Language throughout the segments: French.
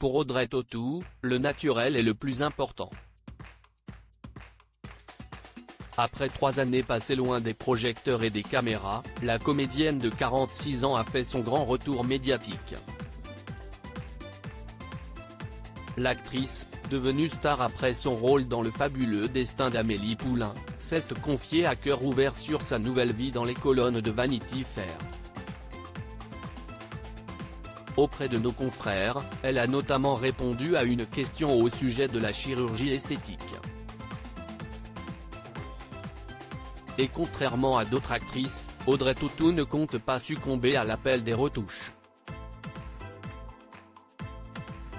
Pour Audrey Tautou, le naturel est le plus important. Après 3 années passées loin des projecteurs et des caméras, la comédienne de 46 ans a fait son grand retour médiatique. L'actrice, devenue star après son rôle dans Le fabuleux destin d'Amélie Poulain, s'est confiée à cœur ouvert sur sa nouvelle vie dans les colonnes de Vanity Fair. Auprès de nos confrères, elle a notamment répondu à une question au sujet de la chirurgie esthétique. Et contrairement à d'autres actrices, Audrey Tautou ne compte pas succomber à l'appel des retouches.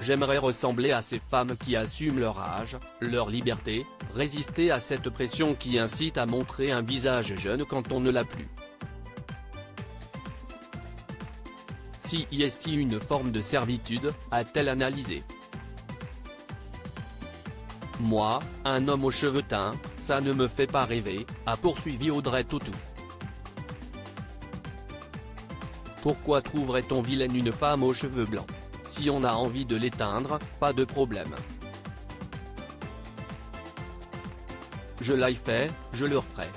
J'aimerais ressembler à ces femmes qui assument leur âge, leur liberté, résister à cette pression qui incite à montrer un visage jeune quand on ne l'a plus. Si y est-il une forme de servitude, a-t-elle analysé. Moi, un homme aux cheveux teints, ça ne me fait pas rêver, a poursuivi Audrey Tautou. Pourquoi trouverait-on vilaine une femme aux cheveux blancs? Si on a envie de l'éteindre, pas de problème. Je l'ai fait, je le referai.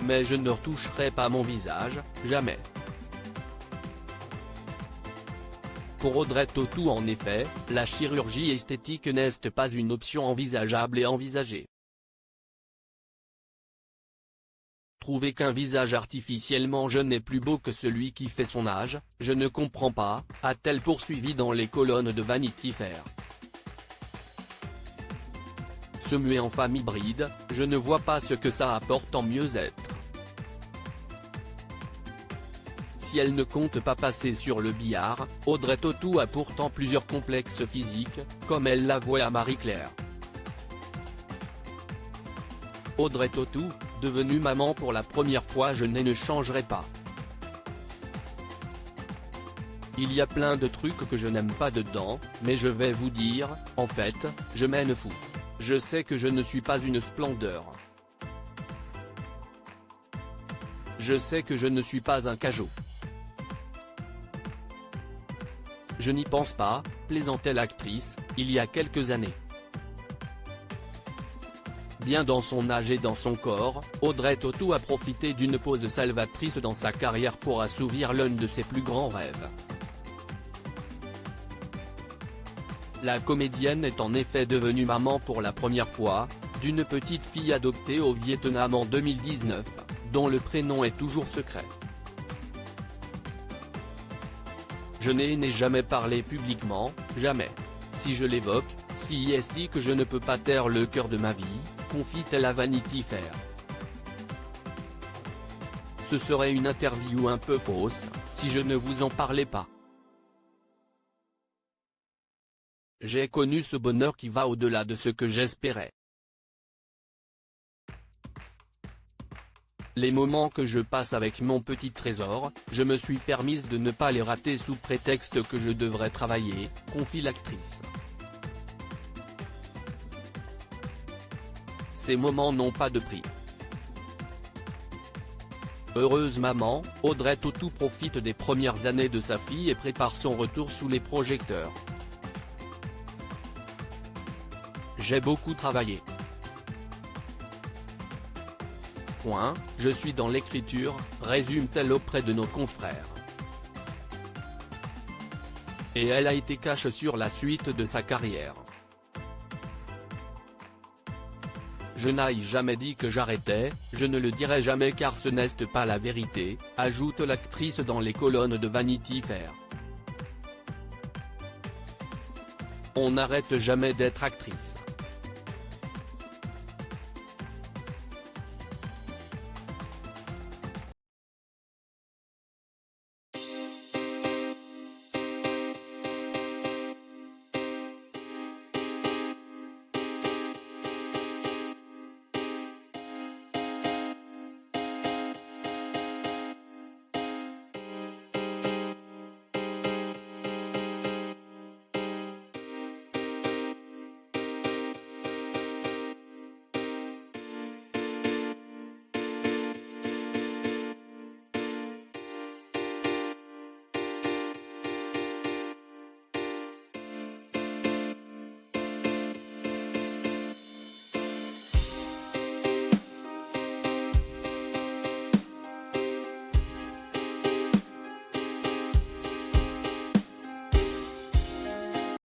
Mais je ne retoucherai pas mon visage, jamais. Pour Audrey Tautou en effet, la chirurgie esthétique n'est pas une option envisageable et envisagée. Trouver qu'un visage artificiellement jeune est plus beau que celui qui fait son âge, je ne comprends pas, a-t-elle poursuivi dans les colonnes de Vanity Fair. Se muer en femme hybride, je ne vois pas ce que ça apporte en mieux-être. Si elle ne compte pas passer sur le billard, Audrey Tautou a pourtant plusieurs complexes physiques, comme elle l'avouait à Marie-Claire. Audrey Tautou, devenue maman pour la première fois, je ne changerai pas. Il y a plein de trucs que je n'aime pas dedans, mais je vais vous dire, en fait, je m'en fous. Je sais que je ne suis pas une splendeur. Je sais que je ne suis pas un cajot. Je n'y pense pas, plaisantait l'actrice, il y a quelques années. Bien dans son âge et dans son corps, Audrey Tautou a profité d'une pause salvatrice dans sa carrière pour assouvir l'un de ses plus grands rêves. La comédienne est en effet devenue maman pour la première fois, d'une petite fille adoptée au Vietnam en 2019, dont le prénom est toujours secret. Je n'ai jamais parlé publiquement, jamais. Si je l'évoque, si est que je ne peux pas taire le cœur de ma vie, confie-t-elle à Vanity Fair. Ce serait une interview un peu fausse, si je ne vous en parlais pas. J'ai connu ce bonheur qui va au-delà de ce que j'espérais. Les moments que je passe avec mon petit trésor, je me suis permise de ne pas les rater sous prétexte que je devrais travailler, confie l'actrice. Ces moments n'ont pas de prix. Heureuse maman, Audrey Tautou profite des premières années de sa fille et prépare son retour sous les projecteurs. J'ai beaucoup travaillé. Je suis dans l'écriture, résume-t-elle auprès de nos confrères. Et elle a été cash sur la suite de sa carrière. Je n'ai jamais dit que j'arrêtais, je ne le dirai jamais car ce n'est pas la vérité, ajoute l'actrice dans les colonnes de Vanity Fair. On n'arrête jamais d'être actrice.